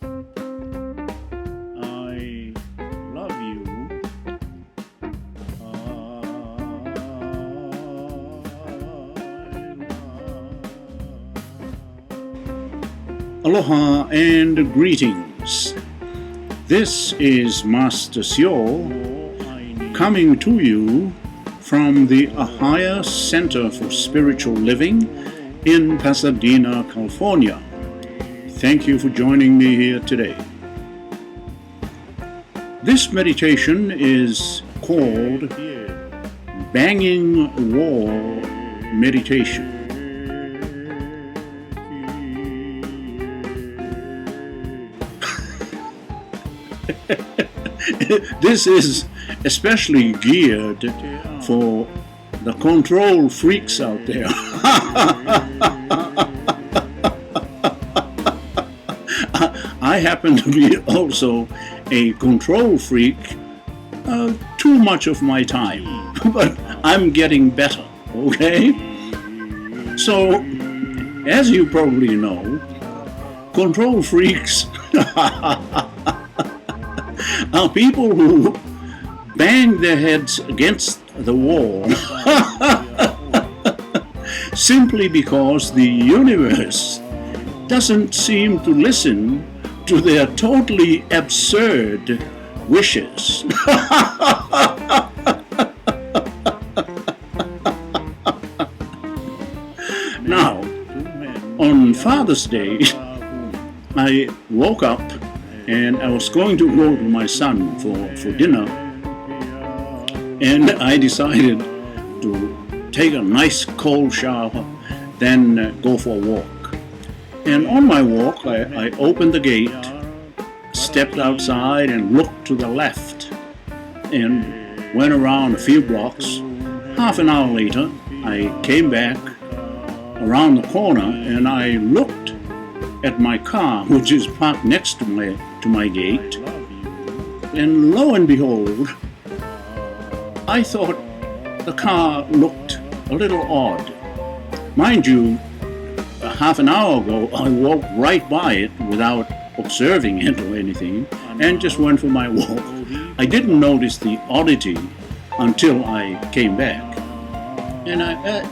I love you. Aloha and greetings. This is Master Sio coming to you from the Hawaiian Center for Spiritual Living in Pasadena, California. Thank you for joining me here today. This meditation is called Banging Wall Meditation. This is especially geared for the control freaks out there. I happen to be also a control freak too much of my time, but I'm getting better, okay? So, as you probably know, control freaks are people who bang their heads against the wall simply because the universe doesn't seem to listen to their totally absurd wishes. Now, on Father's Day, I woke up and I was going to go to my son for dinner, and I decided to take a nice cold shower, then go for a walk. And on my walk, I opened the gate, stepped outside and looked to the left, and went around a few blocks. Half an hour later, I came back around the corner and I looked at my car, which is parked next to my gate, and lo and behold, I thought the car looked a little odd. Mind you, half an hour ago I walked right by it without observing it or anything and just went for my walk. I didn't notice the oddity until I came back. And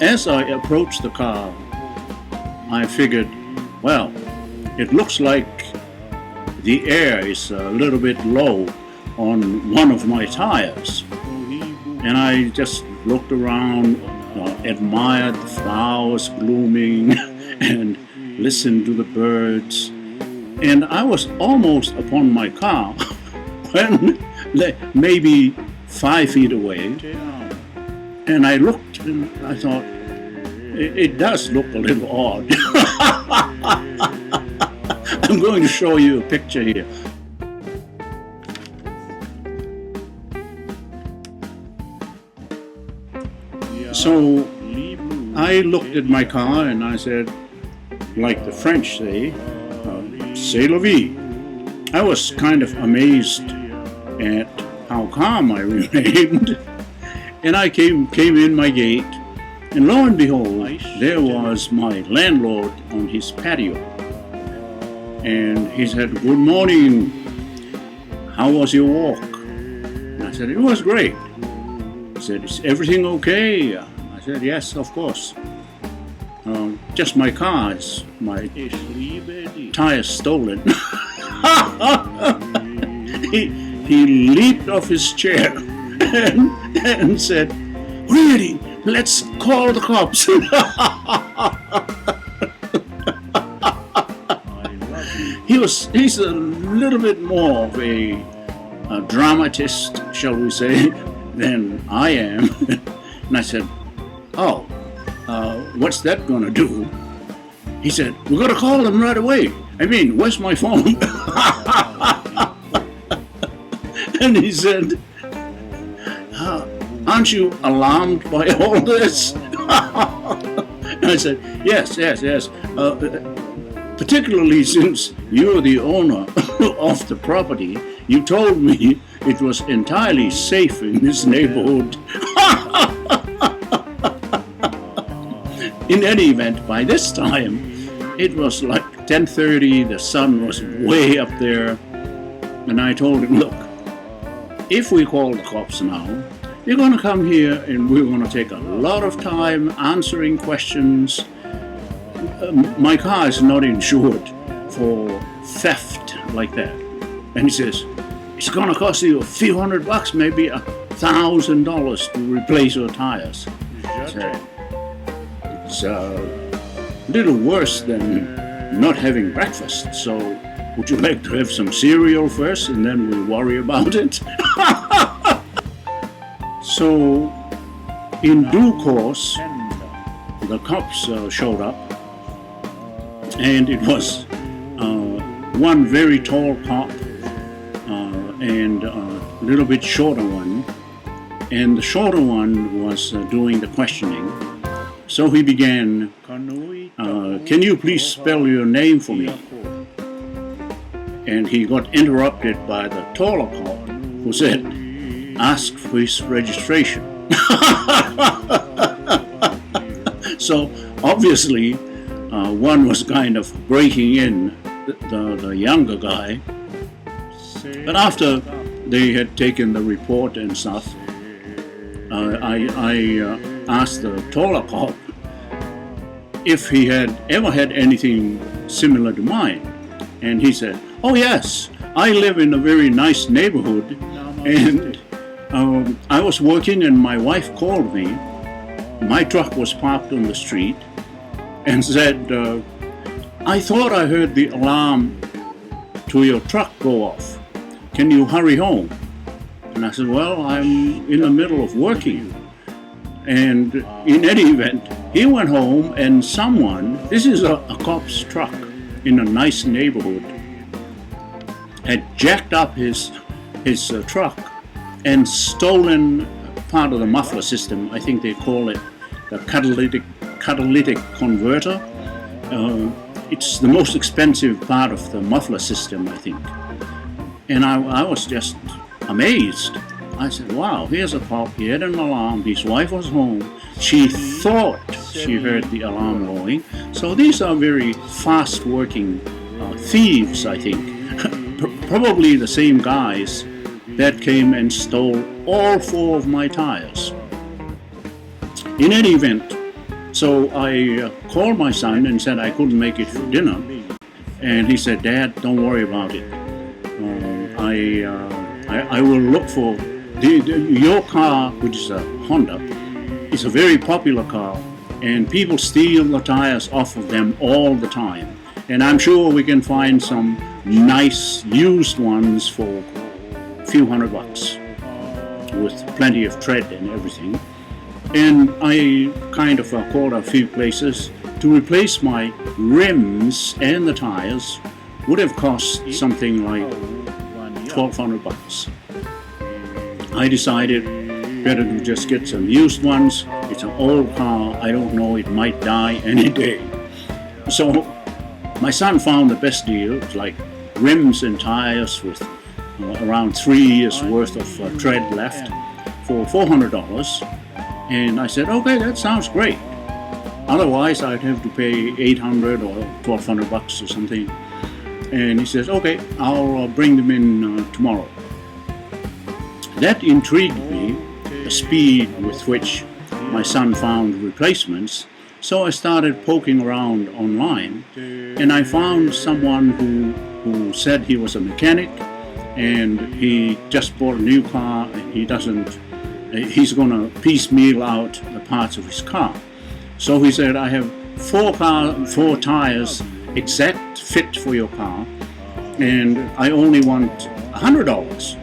as I approached the car, I figured, well, it looks like the air is a little bit low on one of my tires. And I just looked around, admired the flowers blooming, and listened to the birds. And I was almost upon my car when maybe 5 feet away. And I looked and I thought, it does look a little odd. I'm going to show you a picture here. So I looked at my car and I said, like the French say, c'est la vie. I was kind of amazed at how calm I remained. And I came in my gate, and lo and behold, there was my landlord on his patio. And he said, "Good morning. How was your walk?" And I said, "It was great." He said, "Is everything okay?" I said, "Yes, of course. Just my car, my tire stolen." He leaped off his chair and said, "Really? Let's call the cops." He's a little bit more of a dramatist, shall we say, than I am. And I said, "Oh, what's that gonna do?" He said, "We're gonna call them right away. I mean, where's my phone?" And he said, "Aren't you alarmed by all this?" And I said, yes. Particularly since you're the owner of the property, you told me it was entirely safe in this neighborhood. In any event, by this time, it was like 10:30, the sun was way up there, and I told him, look, if we call the cops now, they're going to come here and we're going to take a lot of time answering questions. My car is not insured for theft like that. And he says, it's going to cost you a few $100, maybe $1,000 to replace your tires. So it's a little worse than not having breakfast. So would you like to have some cereal first and then we'll worry about it? So in due course, the cops showed up, and it was one very tall cop and a little bit shorter one, and the shorter one was doing the questioning. So he began, can you please spell your name for me? And he got interrupted by the taller cop who said, ask for his registration. So obviously one was kind of breaking in the younger guy. But after they had taken the report and stuff, I asked the taller cop if he had ever had anything similar to mine. And he said, oh yes, I live in a very nice neighborhood, and I was working and my wife called me. My truck was parked on the street and said, I thought I heard the alarm to your truck go off. Can you hurry home? And I said, well, I'm in the middle of working. And in any event, he went home and someone, this is a cop's truck in a nice neighborhood, had jacked up his truck and stolen part of the muffler system. I think they call it the catalytic converter. It's the most expensive part of the muffler system, I think. And I was just amazed. I said, wow, here's a cop, he had an alarm, his wife was home, she thought she heard the alarm going. So these are very fast working thieves, I think. Probably the same guys that came and stole all 4 of my tires. In any event, so I called my son and said I couldn't make it for dinner. And he said, Dad, don't worry about it. I will look for your car, which is a Honda. It's a very popular car, and people steal the tires off of them all the time. And I'm sure we can find some nice used ones for a few $100 with plenty of tread and everything. And I kind of called a few places. To replace my rims and the tires would have cost something like $1,200. I decided better to just get some used ones. It's an old car, I don't know, it might die any day. So my son found the best deal. It's like rims and tires with around 3 years worth of tread left for $400. And I said, okay, that sounds great. Otherwise, I'd have to pay $800 or $1,200 or something. And he says, okay, I'll bring them in tomorrow. That intrigued me, the speed with which my son found replacements. So I started poking around online, and I found someone who said he was a mechanic, and he just bought a new car, and he's going to piecemeal out the parts of his car. So he said, I have 4 tires exact fit for your car, and I only want $100.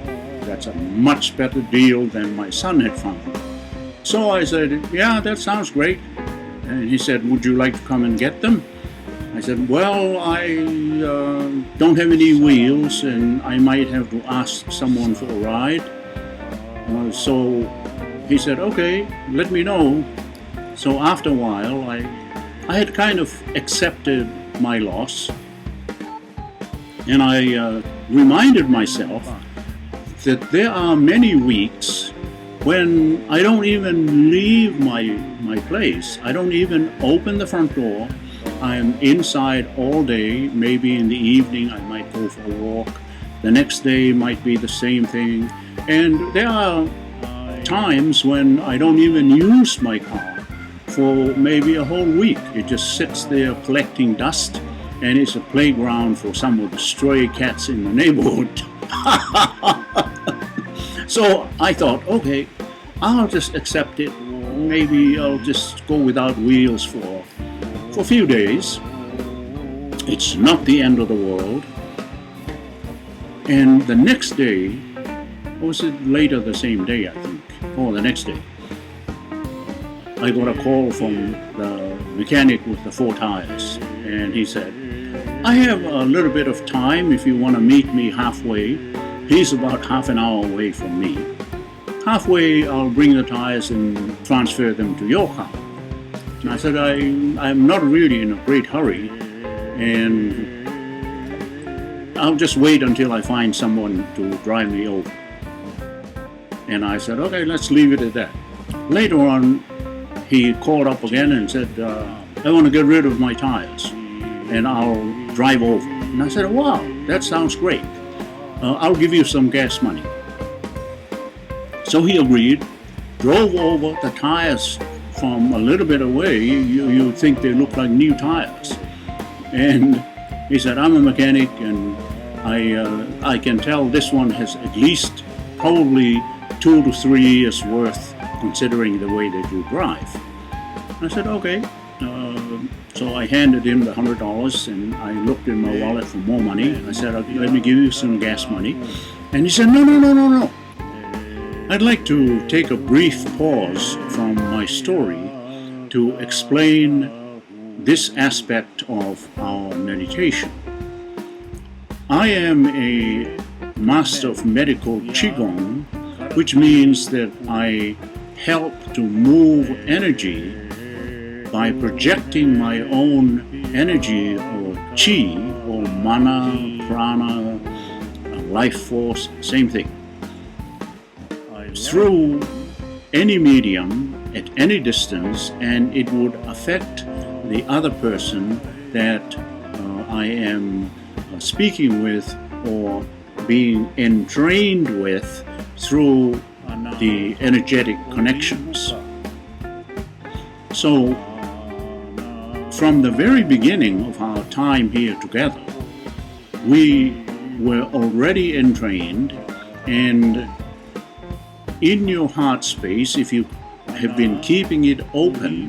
That's a much better deal than my son had found. So I said, yeah, that sounds great. And he said, would you like to come and get them? I said, well, I don't have any wheels, and I might have to ask someone for a ride. So he said, okay, let me know. So after a while, I had kind of accepted my loss, and I reminded myself that there are many weeks when I don't even leave my place. I don't even open the front door, I'm inside all day. Maybe in the evening I might go for a walk. The next day might be the same thing. And there are times when I don't even use my car for maybe a whole week. It just sits there collecting dust, and it's a playground for some of the stray cats in the neighborhood. So I thought, okay, I'll just accept it. Maybe I'll just go without wheels for a few days. It's not the end of the world. And the next day, or was it later the same day, I think, or the next day, I got a call from the mechanic with the 4 tires, and he said, I have a little bit of time if you want to meet me halfway. He's about half an hour away from me. Halfway, I'll bring the tires and transfer them to your car. And I said, I'm not really in a great hurry, and I'll just wait until I find someone to drive me over. And I said, okay, let's leave it at that. Later on, he called up again and said, I want to get rid of my tires, and I'll drive over. And I said, wow, that sounds great. I'll give you some gas money. So he agreed, drove over. The tires from a little bit away, you think they look like new tires. And he said, I'm a mechanic, and I can tell this one has at least probably 2 to 3 years worth, considering the way that you drive. I said, okay. So I handed him the $100, and I looked in my wallet for more money. I said, let me give you some gas money. And he said, no. I'd like to take a brief pause from my story to explain this aspect of our meditation. I am a master of medical Qigong, which means that I help to move energy by projecting my own energy or Qi or mana, prana, life force, same thing, through any medium at any distance, and it would affect the other person that I am speaking with or being entrained with through the energetic connections. So, from the very beginning of our time here together, we were already entrained, and in your heart space, if you have been keeping it open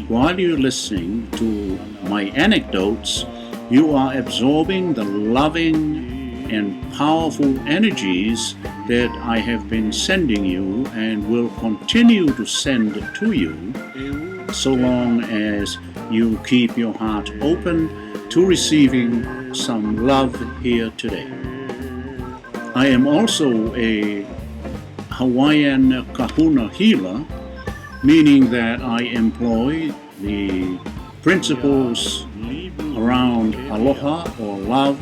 while you're listening to my anecdotes, you are absorbing the loving and powerful energies that I have been sending you and will continue to send to you, so long as you keep your heart open to receiving some love here today. I am also a Hawaiian Kahuna healer, meaning that I employ the principles around aloha or love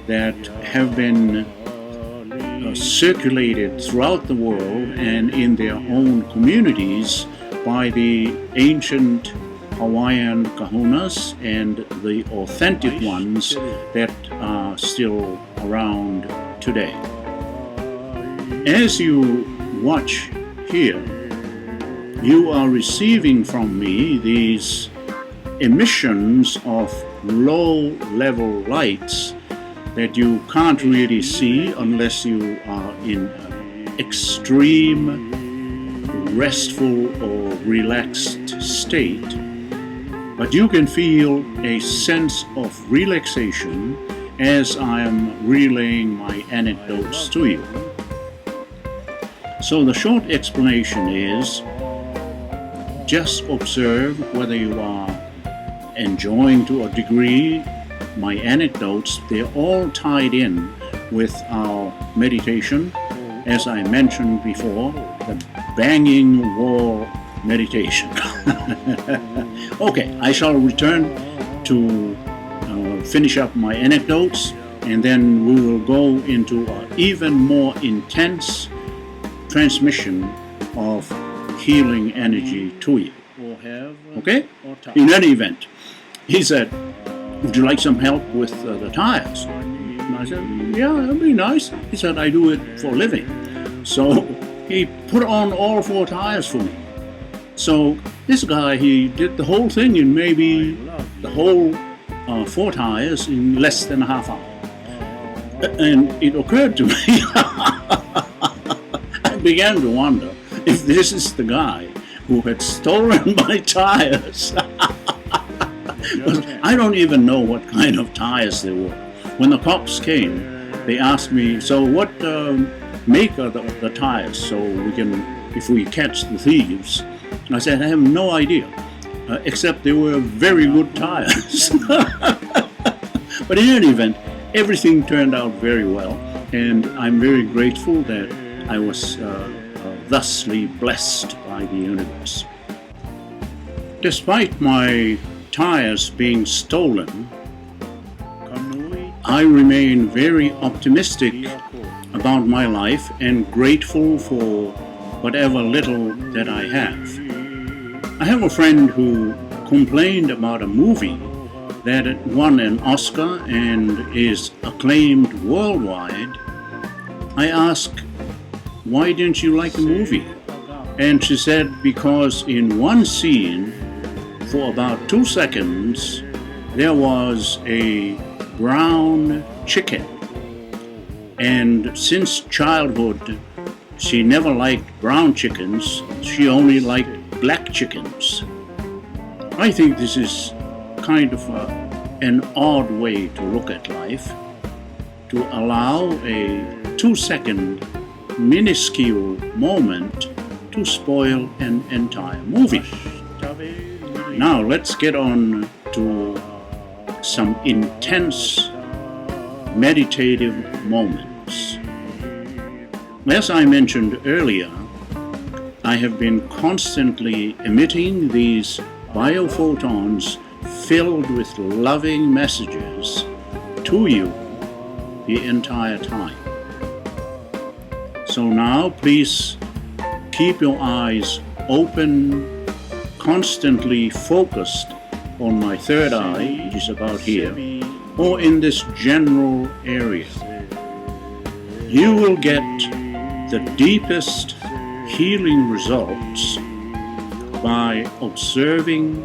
that have been circulated throughout the world and in their own communities by the ancient Hawaiian kahunas and the authentic ones that are still around today. As you watch here, you are receiving from me these emissions of low-level lights that you can't really see unless you are in extreme restful or relaxed state. But you can feel a sense of relaxation as I am relaying my anecdotes to you. So the short explanation is, just observe whether you are enjoying to a degree my anecdotes. They're all tied in with our meditation. As I mentioned before, the banging wall meditation. Okay, I shall return to finish up my anecdotes, and then we will go into an even more intense transmission of healing energy to you. Okay? In any event, He said, "Would you like some help with the tires?" And I said, "Yeah, that'd be nice." He said, "I do it for a living." So he put on all 4 tires for me. So this guy, he did the whole thing in maybe the whole 4 tires in less than a half hour. And it occurred to me, I began to wonder if this is the guy who had stolen my tires. I don't even know what kind of tires they were. When the cops came, they asked me, "So what make are the tires so we can, if we catch the thieves?" I said, "I have no idea, except they were very good tires." But in any event, everything turned out very well, and I'm very grateful that I was thusly blessed by the universe. Despite my tires being stolen, I remain very optimistic about my life and grateful for whatever little that I have. I have a friend who complained about a movie that won an Oscar and is acclaimed worldwide. I asked, "Why didn't you like the movie?" And she said, "Because in one scene, for about 2 seconds, there was a brown chicken. And since childhood, she never liked brown chickens. She only liked black chickens." I think this is kind of an odd way to look at life, to allow a 2-second minuscule moment to spoil an entire movie. Now let's get on to some intense meditative moments. As I mentioned earlier, I have been constantly emitting these biophotons filled with loving messages to you the entire time. So now please keep your eyes open, constantly focused on my third eye, which is about here, or in this general area. You will get the deepest healing results by observing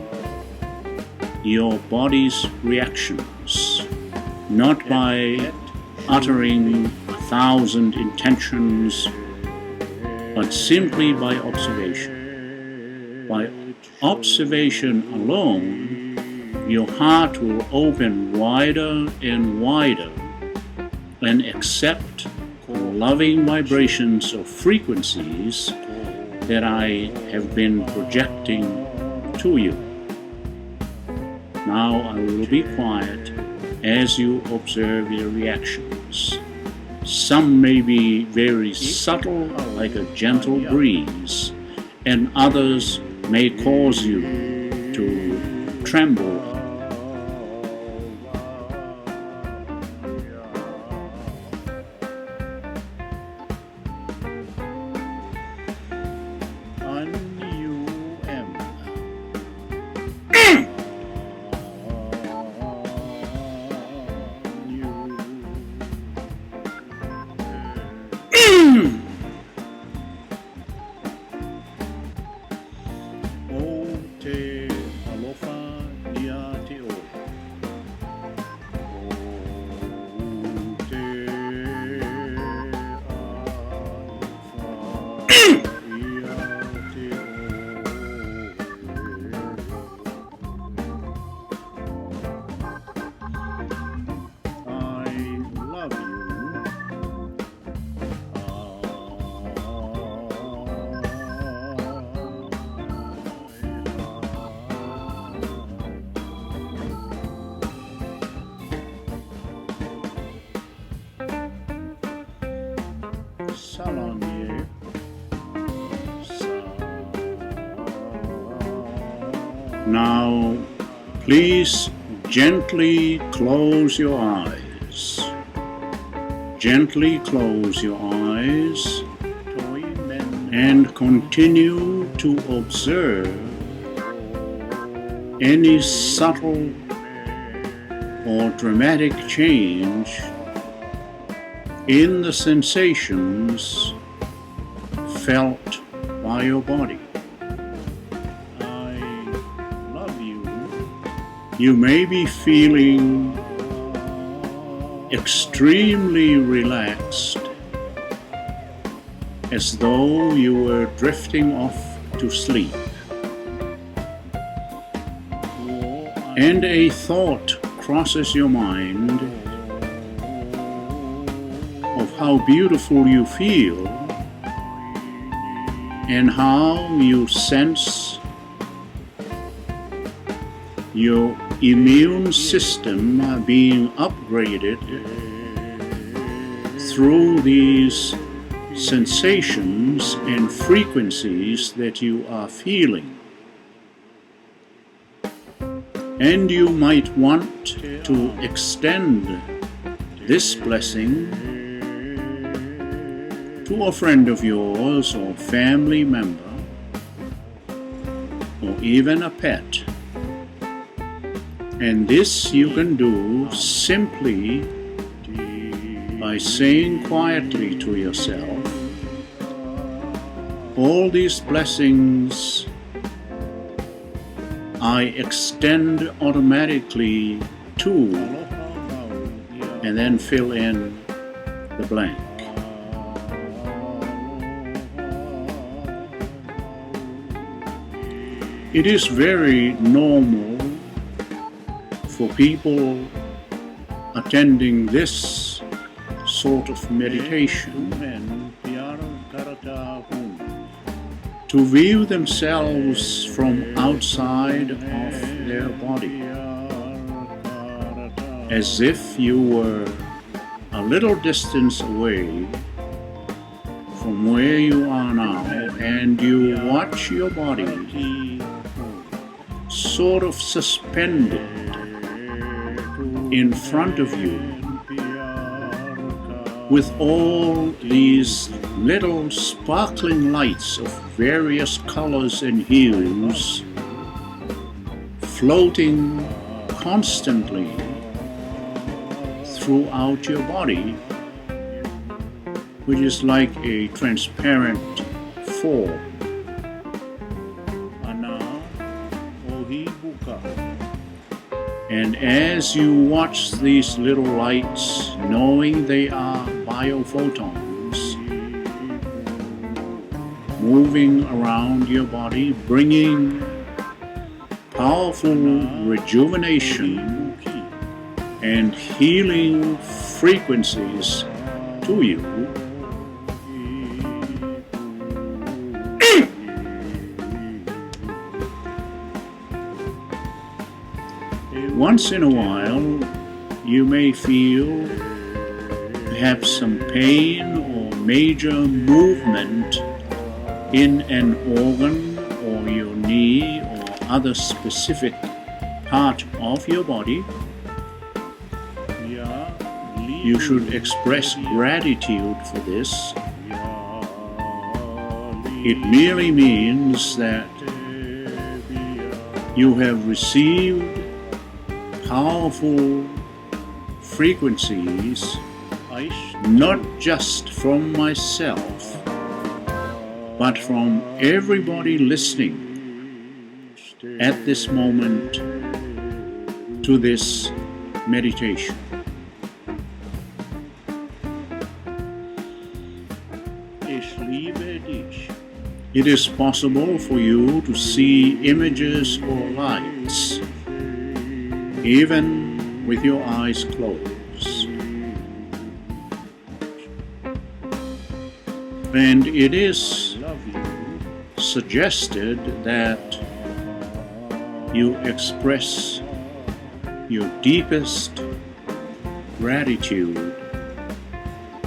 your body's reactions, not by uttering 1,000 intentions, but simply by observation. By observation alone, your heart will open wider and wider and accept the loving vibrations of frequencies that I have been projecting to you. Now I will be quiet as you observe your reactions. Some may be very subtle, like a gentle breeze, and others may cause you to tremble. Now, please gently close your eyes. Gently close your eyes and continue to observe any subtle or dramatic change in the sensations felt by your body. I love you. You may be feeling extremely relaxed, as though you were drifting off to sleep. And a thought crosses your mind of how beautiful you feel and how you sense your immune system being upgraded through these sensations and frequencies that you are feeling. And you might want to extend this blessing to a friend of yours or family member, or even a pet. And this you can do simply by saying quietly to yourself, all these blessings I extend automatically to, and then fill in the blank. It is very normal for people attending this sort of meditation to view themselves from outside of their body, as if you were a little distance away from where you are now, and you watch your body sort of suspended in front of you, with all these little sparkling lights of various colors and hues floating constantly throughout your body, which is like a transparent form. And as you watch these little lights, knowing they are biophotons moving around your body, bringing powerful rejuvenation and healing frequencies to you, once in a while, you may feel perhaps some pain or major movement in an organ or your knee or other specific part of your body. You should express gratitude for this. It merely means that you have received powerful frequencies, not just from myself, but from everybody listening at this moment to this meditation. It is possible for you to see images or lights even with your eyes closed. And it is suggested that you express your deepest gratitude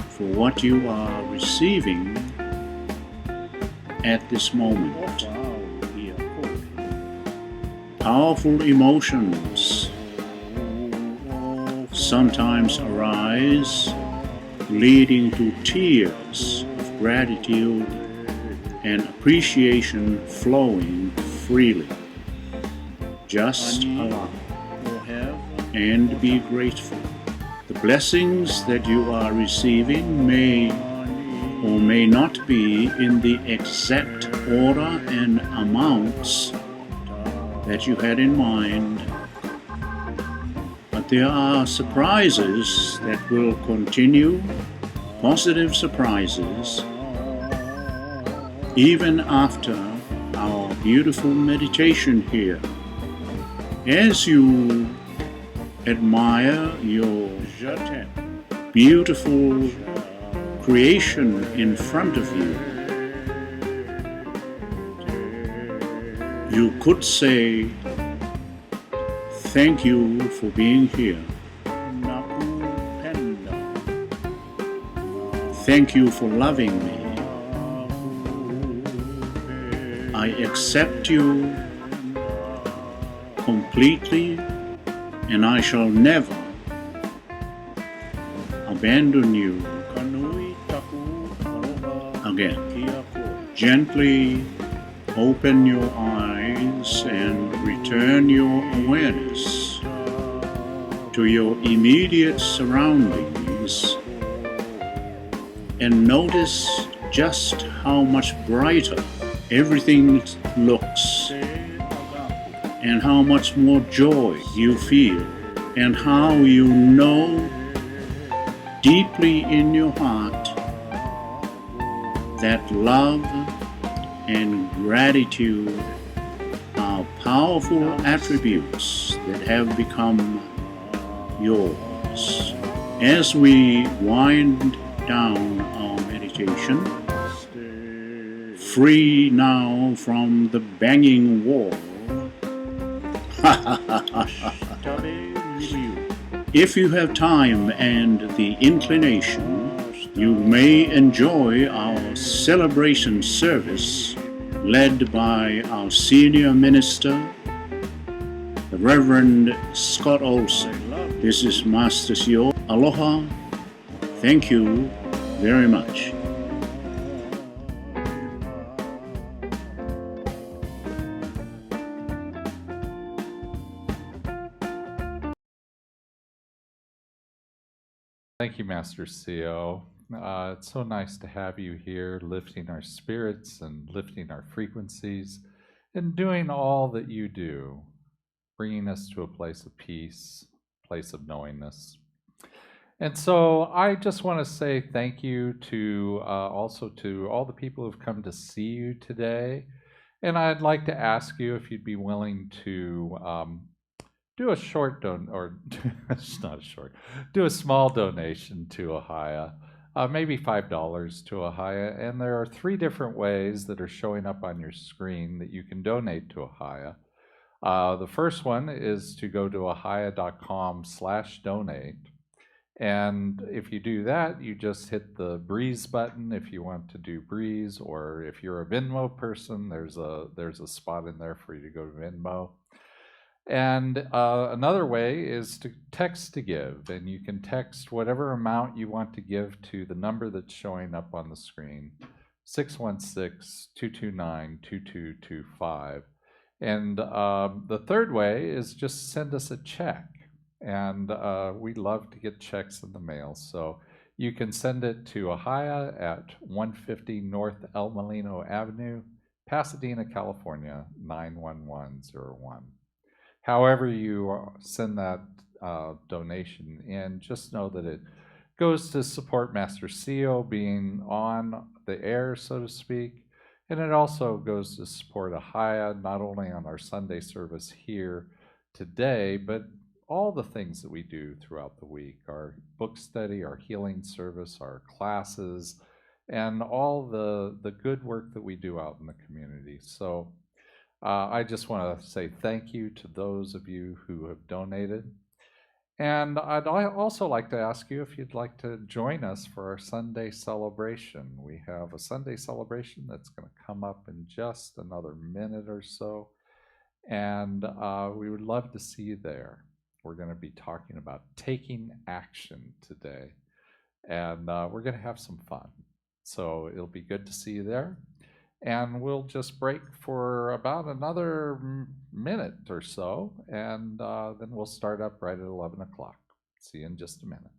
for what you are receiving at this moment. Powerful emotions sometimes arise, leading to tears of gratitude and appreciation flowing freely. Just allow. and be grateful. The blessings that you are receiving may or may not be in the exact order and amounts that you had in mind, but there are surprises that will continue, positive surprises, even after our beautiful meditation here. As you admire your beautiful creation in front of you, you could say, thank you for being here. Thank you for loving me. I accept you completely, and I shall never abandon you again. Gently open your eyes and return your awareness to your immediate surroundings and notice just how much brighter everything looks, and how much more joy you feel, and how you know deeply in your heart that love and gratitude are powerful attributes that have become yours. As we wind down our meditation, free now from the banging wall, if you have time and the inclination, you may enjoy our celebration service led by our senior minister, the Reverend Scott Olson. This is Master Sio. Aloha. Thank you very much. Thank you, Master Sio. It's so nice to have you here, lifting our spirits and lifting our frequencies and doing all that you do, bringing us to a place of peace, place of knowingness. And so I just want to say thank you to also to all the people who've come to see you today. And I'd like to ask you if you'd be willing to do a short or it's not a short, do a small donation to Ahaya, maybe $5 to Ahaya. And there are 3 different ways that are showing up on your screen that you can donate to Ahaya. The first one is to go to ahaya.com/donate. And if you do that, you just hit the Breeze button if you want to do Breeze, or if you're a Venmo person, there's a spot in there for you to go to Venmo. And another way is to text to give, and you can text whatever amount you want to give to the number that's showing up on the screen, 616-229-2225. And the third way is just send us a check, and we love to get checks in the mail. So you can send it to Ahaya at 150 North El Molino Avenue, Pasadena, California, 91101. However you send that donation in, just know that it goes to support Master Sio being on the air, so to speak, and it also goes to support Ahaya, not only on our Sunday service here today, but all the things that we do throughout the week, our book study, our healing service, our classes, and all the good work that we do out in the community. So I just want to say thank you to those of you who have donated. And I'd also like to ask you if you'd like to join us for our Sunday celebration. We have a Sunday celebration that's going to come up in just another minute or so. And we would love to see you there. We're going to be talking about taking action today. And we're going to have some fun. So it'll be good to see you there. and we'll just break for about another minute or so, and then we'll start up right at 11 o'clock. See you in just a minute.